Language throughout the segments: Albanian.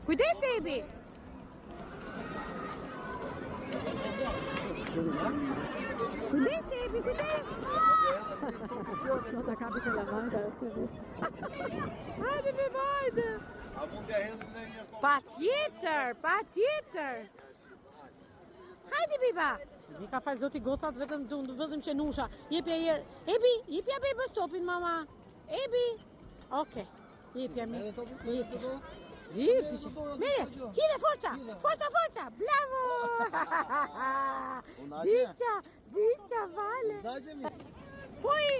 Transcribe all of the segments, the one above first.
Kujdes Ebi. Kujdes Ebi, kujdes. Do ta kapi kalamajta Ebi. Hajde Beba, hajde. A mund t'ja hedhim në një kohë? Patjetër. Hajde Beba. Mi ka falë zoti gocat vetëm që nusha. Jepja herë. Ebi, jepja Beba stopin mama. Ebi. Okej. Jepja mi. Virti që. Mere, hide forca. Forca. Bravo. Diqa, vale. Poi.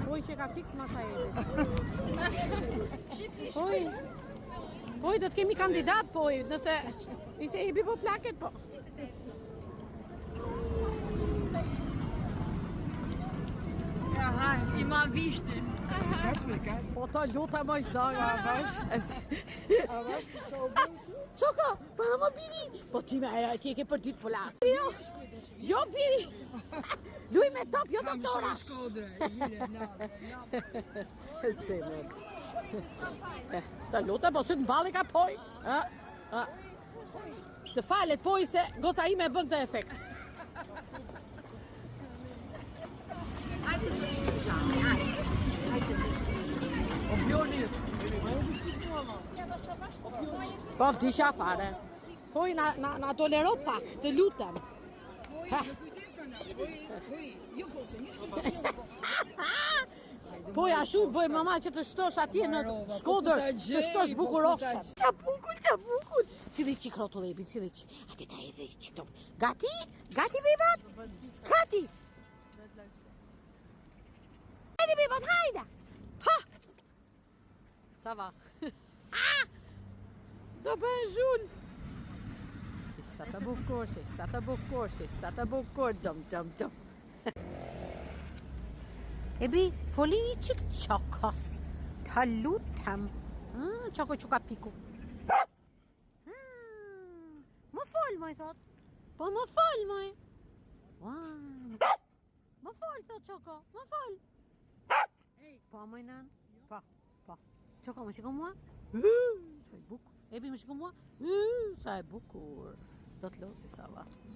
Poi që ka fix masa Ebi. Poi do të kemi kandidat, poi, nëse ise Ebi po plaket, po. Aha, i ma vishti. Po ta luta më i zaga, avash. Avash si që u bëjë? Qoko, para më biri. Po ti me aja, ti e ke për ditë po lasë. Jo biri. Luj me top, jo doktorash. Se më. Ta luta, po sy të mballi ka poj. Të falet poj se goca ime bën këtë efekt. Hajde të shpështame, hajde të shpështame. O pjoni, ma e të qikë mama. Po vdisha fare. Poj na tolero pak, të lutem. Poj ashu bëj mama që të shtosh atje në Shkodër, të shtosh bukuroshe. Qa bukul. Cili qik rotull Ebi, cili qik. Ate ta edhe qik top. Gati? Gati Bebat? Gati. Hajde Bebat, hajde. Ha! Ça va. Do bën zhul. Sa të bukur, gjom. Ebi, foli një qik qokos. Të lutem. Qoko që ka piku. Më fol, moj, thot. Po më fol, moj. Më fol, thot Qoko. Më fol. Po, moj, nan. Po. Qoko, më shiko mua? Sa e bukur. Ebi, më shiko mua? Sa e bukur. Do të losi, sa va.